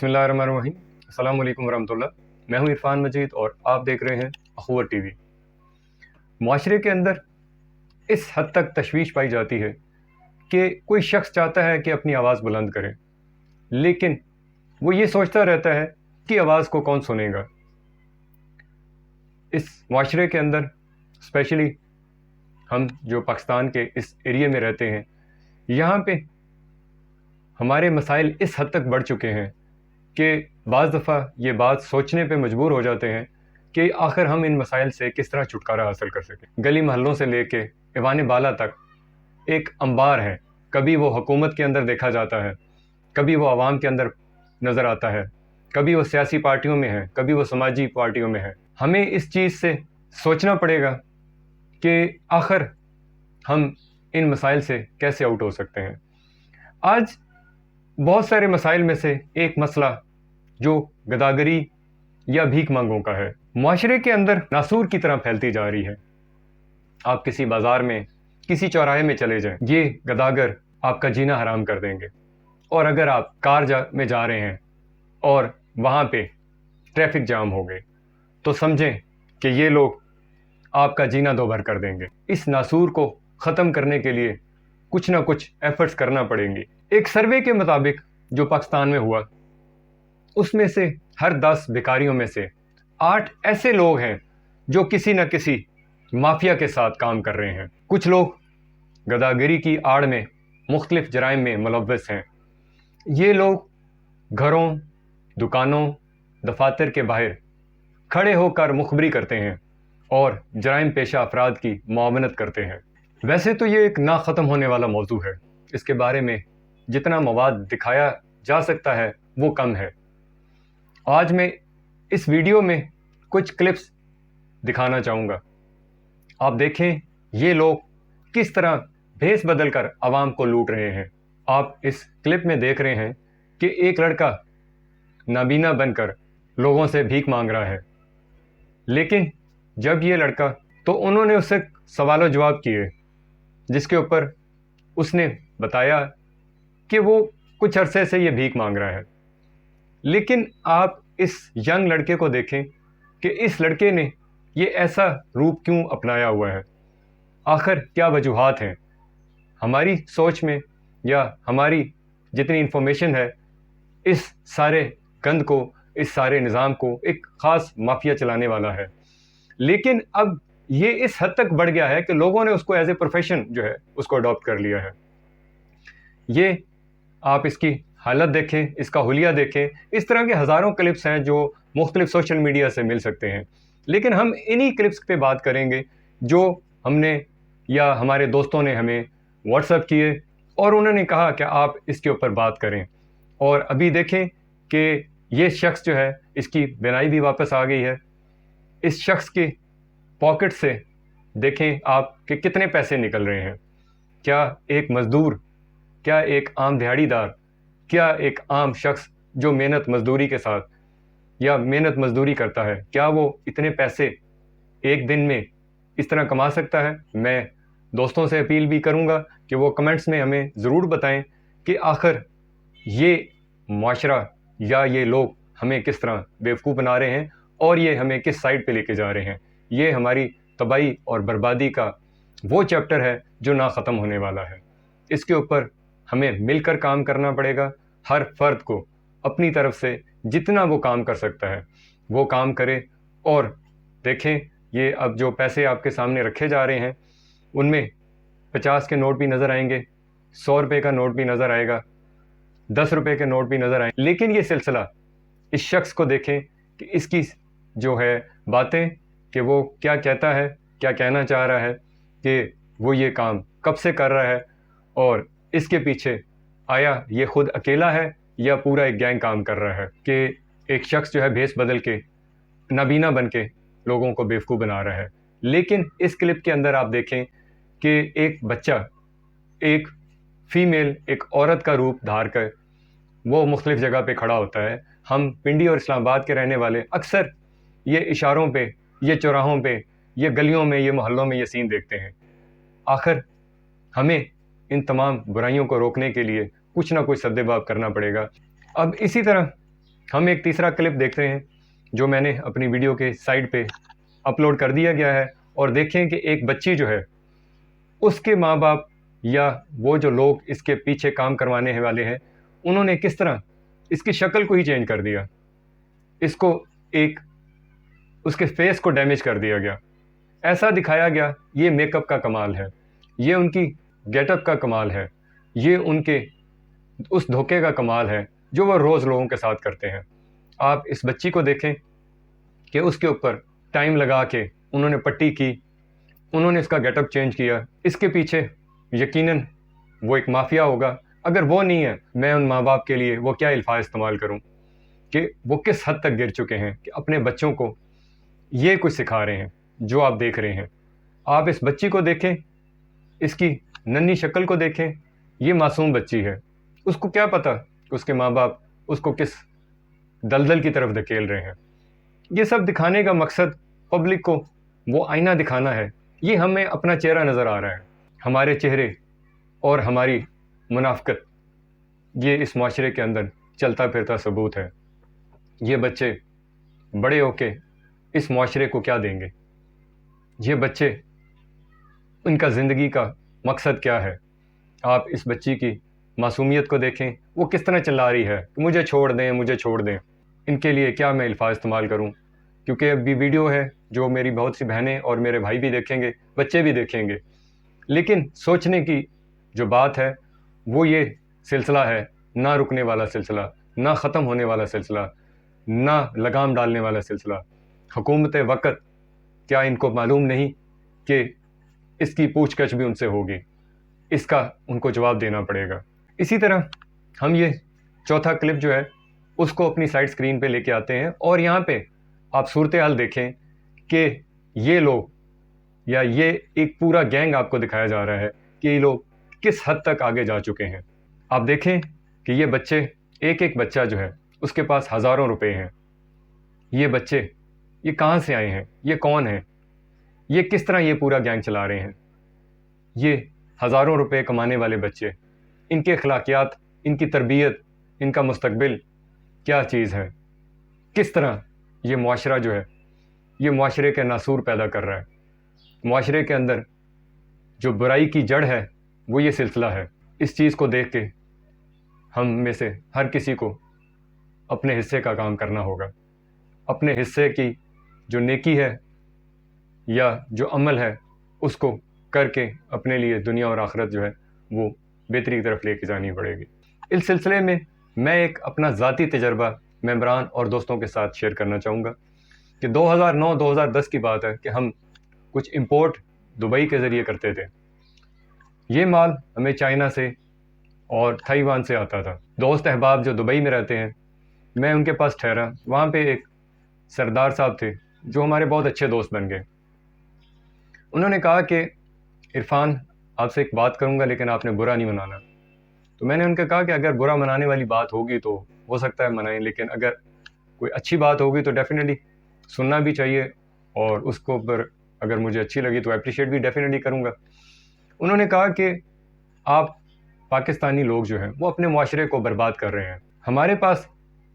بسم اللہ الرحمن الرحیم۔ السلام علیکم ورحمۃ اللہ۔ میں ہوں عرفان مجید اور آپ دیکھ رہے ہیں اخوت ٹی وی۔ معاشرے کے اندر اس حد تک تشویش پائی جاتی ہے کہ کوئی شخص چاہتا ہے کہ اپنی آواز بلند کرے، لیکن وہ یہ سوچتا رہتا ہے کہ آواز کو کون سنے گا۔ اس معاشرے کے اندر اسپیشلی ہم جو پاکستان کے اس ایریے میں رہتے ہیں، یہاں پہ ہمارے مسائل اس حد تک بڑھ چکے ہیں کہ بعض دفعہ یہ بات سوچنے پہ مجبور ہو جاتے ہیں کہ آخر ہم ان مسائل سے کس طرح چھٹکارا حاصل کر سکیں۔ گلی محلوں سے لے کے ایوان بالا تک ایک انبار ہے، کبھی وہ حکومت کے اندر دیکھا جاتا ہے، کبھی وہ عوام کے اندر نظر آتا ہے، کبھی وہ سیاسی پارٹیوں میں ہے، کبھی وہ سماجی پارٹیوں میں ہے۔ ہمیں اس چیز سے سوچنا پڑے گا کہ آخر ہم ان مسائل سے کیسے آؤٹ ہو سکتے ہیں۔ آج بہت سارے مسائل میں سے ایک مسئلہ جو گداگری یا بھیک مانگوں کا ہے، معاشرے کے اندر ناسور کی طرح پھیلتی جا رہی ہے۔ آپ کسی بازار میں، کسی چوراہے میں چلے جائیں، یہ گداگر آپ کا جینا حرام کر دیں گے۔ اور اگر آپ کار میں جا رہے ہیں اور وہاں پہ ٹریفک جام ہو گئے تو سمجھیں کہ یہ لوگ آپ کا جینا دوبھر کر دیں گے۔ اس ناسور کو ختم کرنے کے لیے کچھ نہ کچھ ایفرٹس کرنا پڑیں گی۔ ایک سروے کے مطابق جو پاکستان میں ہوا، اس میں سے ہر 10 بھکاریوں میں سے 8 ایسے لوگ ہیں جو کسی نہ کسی مافیا کے ساتھ کام کر رہے ہیں۔ کچھ لوگ گداگری کی آڑ میں مختلف جرائم میں ملوث ہیں۔ یہ لوگ گھروں، دکانوں، دفاتر کے باہر کھڑے ہو کر مخبری کرتے ہیں اور جرائم پیشہ افراد کی معاونت کرتے ہیں۔ ویسے تو یہ ایک نہ ختم ہونے والا موضوع ہے، اس کے بارے میں جتنا مواد دکھایا جا سکتا ہے وہ کم ہے۔ آج میں اس ویڈیو میں کچھ کلپس دکھانا چاہوں گا۔ آپ دیکھیں یہ لوگ کس طرح بھیس بدل کر عوام کو لوٹ رہے ہیں۔ آپ اس کلپ میں دیکھ رہے ہیں کہ ایک لڑکا نابینا بن کر لوگوں سے بھیک مانگ رہا ہے، لیکن جب یہ لڑکا، تو انہوں نے اس سے سوال و جواب کیے جس کے اوپر اس نے بتایا کہ وہ کچھ عرصے سے یہ بھیک مانگ رہا ہے۔ لیکن آپ اس ینگ لڑکے کو دیکھیں کہ اس لڑکے نے یہ ایسا روپ کیوں اپنایا ہوا ہے، آخر کیا وجوہات ہیں۔ ہماری سوچ میں یا ہماری جتنی انفارمیشن ہے، اس سارے گند کو، اس سارے نظام کو ایک خاص مافیا چلانے والا ہے۔ لیکن اب یہ اس حد تک بڑھ گیا ہے کہ لوگوں نے اس کو ایز اے پروفیشن جو ہے اس کو اڈاپٹ کر لیا ہے۔ یہ آپ اس کی حالت دیکھیں، اس کا حلیہ دیکھیں۔ اس طرح کے ہزاروں کلپس ہیں جو مختلف سوشل میڈیا سے مل سکتے ہیں، لیکن ہم انہی کلپس پہ بات کریں گے جو ہم نے یا ہمارے دوستوں نے ہمیں واٹس ایپ کیے اور انہوں نے کہا کہ آپ اس کے اوپر بات کریں۔ اور ابھی دیکھیں کہ یہ شخص جو ہے، اس کی بینائی بھی واپس آ گئی ہے۔ اس شخص کی پاکٹ سے دیکھیں آپ کہ کتنے پیسے نکل رہے ہیں۔ کیا ایک مزدور، کیا ایک عام دیہڑی دار، کیا ایک عام شخص جو محنت مزدوری کے ساتھ یا محنت مزدوری کرتا ہے، کیا وہ اتنے پیسے ایک دن میں اس طرح کما سکتا ہے؟ میں دوستوں سے اپیل بھی کروں گا کہ وہ کمنٹس میں ہمیں ضرور بتائیں کہ آخر یہ معاشرہ یا یہ لوگ ہمیں کس طرح بیوقوف بنا رہے ہیں اور یہ ہمیں کس سائڈ پہ لے کے جا رہے ہیں۔ یہ ہماری تباہی اور بربادی کا وہ چیپٹر ہے جو نہ ختم ہونے والا ہے۔ اس کے اوپر ہمیں مل کر کام کرنا پڑے گا۔ ہر فرد کو اپنی طرف سے جتنا وہ کام کر سکتا ہے وہ کام کرے۔ اور دیکھیں یہ اب جو پیسے آپ کے سامنے رکھے جا رہے ہیں، ان میں 50 کے نوٹ بھی نظر آئیں گے، 100 روپے کا نوٹ بھی نظر آئے گا، 10 روپے کے نوٹ بھی نظر آئیں گے۔ لیکن یہ سلسلہ، اس شخص کو دیکھیں کہ اس کی جو ہے باتیں، کہ وہ کیا کہتا ہے، کیا کہنا چاہ رہا ہے، کہ وہ یہ کام کب سے کر رہا ہے اور اس کے پیچھے آیا یہ خود اکیلا ہے یا پورا ایک گینگ کام کر رہا ہے کہ ایک شخص جو ہے بھیس بدل کے نابینا بن کے لوگوں کو بیوقوف بنا رہا ہے۔ لیکن اس کلپ کے اندر آپ دیکھیں کہ ایک بچہ، ایک فیمیل، ایک عورت کا روپ دھار کر وہ مختلف جگہ پہ کھڑا ہوتا ہے۔ ہم پنڈی اور اسلام آباد کے رہنے والے اکثر یہ اشاروں پہ، یہ چوراہوں پہ، یہ گلیوں میں، یہ محلوں میں یہ سین دیکھتے ہیں۔ آخر ہمیں ان تمام برائیوں کو روکنے کے لیے کچھ نہ کچھ سد باب کرنا پڑے گا۔ اب اسی طرح ہم ایک تیسرا کلپ دیکھ رہے ہیں جو میں نے اپنی ویڈیو کے سائڈ پہ اپلوڈ کر دیا گیا ہے، اور دیکھیں کہ ایک بچی جو ہے اس کے ماں باپ یا وہ جو لوگ اس کے پیچھے کام کروانے والے ہیں انہوں نے کس طرح اس کی شکل کو ہی چینج کر دیا، اس کو اس کے فیس کو ڈیمیج کر دیا گیا، ایسا دکھایا گیا۔ یہ میک اپ کا کمال ہے، یہ ان کی گیٹ اپ کا کمال ہے، یہ ان کے اس دھوکے کا کمال ہے جو وہ روز لوگوں کے ساتھ کرتے ہیں۔ آپ اس بچی کو دیکھیں کہ اس کے اوپر ٹائم لگا کے انہوں نے پٹی کی، انہوں نے اس کا گیٹ اپ چینج کیا۔ اس کے پیچھے یقیناً وہ ایک مافیا ہوگا۔ اگر وہ نہیں ہے، میں ان ماں باپ کے لیے وہ کیا الفاظ استعمال کروں کہ وہ کس حد تک گر چکے ہیں کہ اپنے بچوں کو یہ کچھ سکھا رہے ہیں جو آپ دیکھ رہے ہیں۔ آپ اس بچی کو دیکھیں، اس کی ننھی شکل کو دیکھیں، یہ معصوم بچی ہے، اس کو کیا پتہ کہ اس کے ماں باپ اس کو کس دلدل کی طرف دھکیل رہے ہیں۔ یہ سب دکھانے کا مقصد پبلک کو وہ آئینہ دکھانا ہے۔ یہ ہمیں اپنا چہرہ نظر آ رہا ہے، ہمارے چہرے اور ہماری منافقت یہ اس معاشرے کے اندر چلتا پھرتا ثبوت ہے۔ یہ بچے بڑے ہو کے اس معاشرے کو کیا دیں گے؟ یہ بچے، ان کا زندگی کا مقصد کیا ہے؟ آپ اس بچی کی معصومیت کو دیکھیں، وہ کس طرح چلا رہی ہے کہ مجھے چھوڑ دیں، مجھے چھوڑ دیں۔ ان کے لیے کیا میں الفاظ استعمال کروں، کیونکہ ابھی ویڈیو ہے جو میری بہت سی بہنیں اور میرے بھائی بھی دیکھیں گے، بچے بھی دیکھیں گے۔ لیکن سوچنے کی جو بات ہے وہ یہ سلسلہ ہے، نہ رکنے والا سلسلہ، نہ ختم ہونے والا سلسلہ، نہ لگام ڈالنے والا سلسلہ۔ حکومت وقت کیا ان کو معلوم نہیں کہ اس کی پوچھ گچھ بھی ان سے ہوگی، اس کا ان کو جواب دینا پڑے گا۔ اسی طرح ہم یہ چوتھا کلپ جو ہے اس کو اپنی سائڈ سکرین پہ لے کے آتے ہیں، اور یہاں پہ آپ صورتحال دیکھیں کہ یہ لوگ یا یہ ایک پورا گینگ آپ کو دکھایا جا رہا ہے کہ یہ لوگ کس حد تک آگے جا چکے ہیں۔ آپ دیکھیں کہ یہ بچے، ایک ایک بچہ جو ہے اس کے پاس ہزاروں روپے ہیں۔ یہ بچے یہ کہاں سے آئے ہیں؟ یہ کون ہیں؟ یہ کس طرح یہ پورا گینگ چلا رہے ہیں؟ یہ ہزاروں روپے کمانے والے بچے، ان کے اخلاقیات، ان کی تربیت، ان کا مستقبل کیا چیز ہے؟ کس طرح یہ معاشرہ جو ہے یہ معاشرے کے ناسور پیدا کر رہا ہے؟ معاشرے کے اندر جو برائی کی جڑ ہے وہ یہ سلسلہ ہے۔ اس چیز کو دیکھ کے ہم میں سے ہر کسی کو اپنے حصے کا کام کرنا ہوگا، اپنے حصے کی جو نیکی ہے یا جو عمل ہے اس کو کر کے اپنے لیے دنیا اور آخرت جو ہے وہ بہتری کی طرف لے کے جانی پڑے گی۔ اس سلسلے میں میں ایک اپنا ذاتی تجربہ ممبران اور دوستوں کے ساتھ شیئر کرنا چاہوں گا کہ 2009-2010 کی بات ہے کہ ہم کچھ امپورٹ دبئی کے ذریعے کرتے تھے۔ یہ مال ہمیں چائنا سے اور تھائیوان سے آتا تھا۔ دوست احباب جو دبئی میں رہتے ہیں، میں ان کے پاس ٹھہرا، وہاں پہ ایک سردار صاحب تھے جو ہمارے بہت اچھے دوست بن گئے۔ انہوں نے کہا کہ عرفان، آپ سے ایک بات کروں گا لیکن آپ نے برا نہیں منانا۔ تو میں نے ان کو کہا کہ اگر برا منانے والی بات ہوگی تو ہو سکتا ہے منائیں، لیکن اگر کوئی اچھی بات ہوگی تو ڈیفینیٹلی سننا بھی چاہیے، اور اس کو پر اگر مجھے اچھی لگی تو اپریشیٹ بھی ڈیفینیٹلی کروں گا۔ انہوں نے کہا کہ آپ پاکستانی لوگ جو ہیں وہ اپنے معاشرے کو برباد کر رہے ہیں۔ ہمارے پاس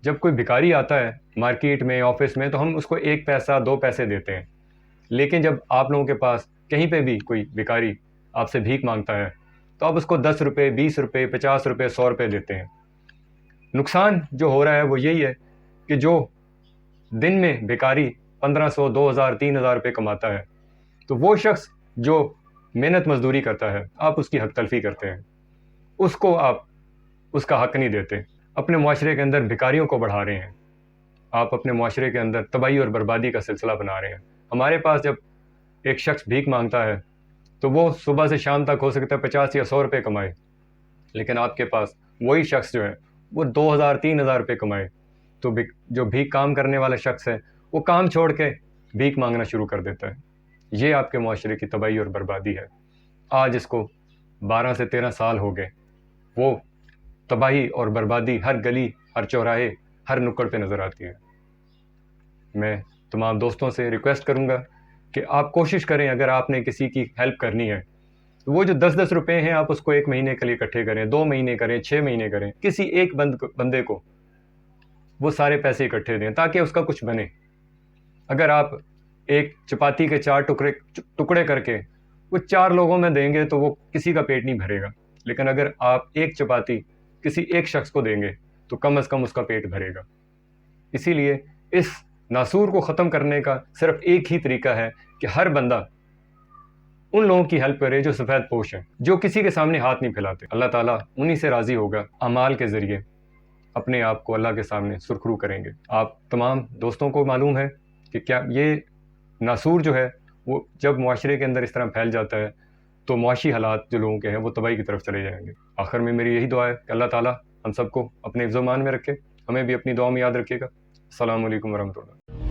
جب کوئی بھکاری آتا ہے مارکیٹ میں، آفس میں، تو ہم اس کو 1 پیسہ 2 پیسے دیتے ہیں، لیکن جب آپ لوگوں کے پاس کہیں پہ بھی کوئی بھکاری آپ سے بھیک مانگتا ہے تو آپ اس کو 10 روپے، 20 روپے، 50 روپے، 100 روپے دیتے ہیں۔ نقصان جو ہو رہا ہے وہ یہی ہے کہ جو دن میں بھکاری 1500، 2000، 3000 روپے کماتا ہے، تو وہ شخص جو محنت مزدوری کرتا ہے آپ اس کی حق تلفی کرتے ہیں، اس کو آپ اس کا حق نہیں دیتے، اپنے معاشرے کے اندر بھکاریوں کو بڑھا رہے ہیں، آپ اپنے معاشرے کے اندر تباہی اور بربادی کا سلسلہ بنا رہے ہیں۔ ہمارے پاس جب ایک شخص بھیک مانگتا ہے تو وہ صبح سے شام تک ہو سکتا ہے 50 یا 100 روپے کمائے، لیکن آپ کے پاس وہی شخص جو ہے وہ 2000، 3000 روپے کمائے، تو جو بھیک کام کرنے والا شخص ہے وہ کام چھوڑ کے بھیک مانگنا شروع کر دیتا ہے۔ یہ آپ کے معاشرے کی تباہی اور بربادی ہے۔ آج اس کو 12 سے 13 سال ہو گئے، وہ تباہی اور بربادی ہر گلی، ہر چوراہے، ہر نکڑ پہ نظر آتی ہے۔ میں تمام دوستوں سے ریکویسٹ کروں گا کہ آپ کوشش کریں، اگر آپ نے کسی کی ہیلپ کرنی ہے تو وہ جو 10-10 روپے ہیں آپ اس کو 1 مہینے کے لیے اکٹھے کریں، 2 مہینے کریں، 6 مہینے کریں، کسی ایک بندے کو وہ سارے پیسے اکٹھے دیں تاکہ اس کا کچھ بنے. اگر آپ ایک چپاتی کے 4 ٹکڑے کر کے وہ 4 لوگوں میں دیں گے تو وہ کسی کا پیٹ نہیں بھرے گا. لیکن اگر آپ ایک چپاتی کسی ایک شخص کو دیں گے تو کم از کم اس کا پیٹ بھرے گا. اسی لیے اس ناسور کو ختم کرنے کا صرف ایک ہی طریقہ ہے کہ ہر بندہ ان لوگوں کی ہیلپ کرے جو سفید پوش ہیں, جو کسی کے سامنے ہاتھ نہیں پھیلاتے. اللہ تعالیٰ انہی سے راضی ہوگا. اعمال کے ذریعے اپنے آپ کو اللہ کے سامنے سرخرو کریں گے. آپ تمام دوستوں کو معلوم ہے کہ کیا یہ ناسور جو ہے وہ جب معاشرے کے اندر اس طرح پھیل جاتا ہے تو معاشی حالات جو لوگوں کے ہیں وہ تباہی کی طرف چلے جائیں گے. آخر میں میری یہی دعا ہے کہ اللہ تعالیٰ ہم سب کو اپنے حفظ و امان میں رکھے, ہمیں بھی اپنی دعا میں یاد رکھے گا. السلام علیکم ورحمۃ اللہ.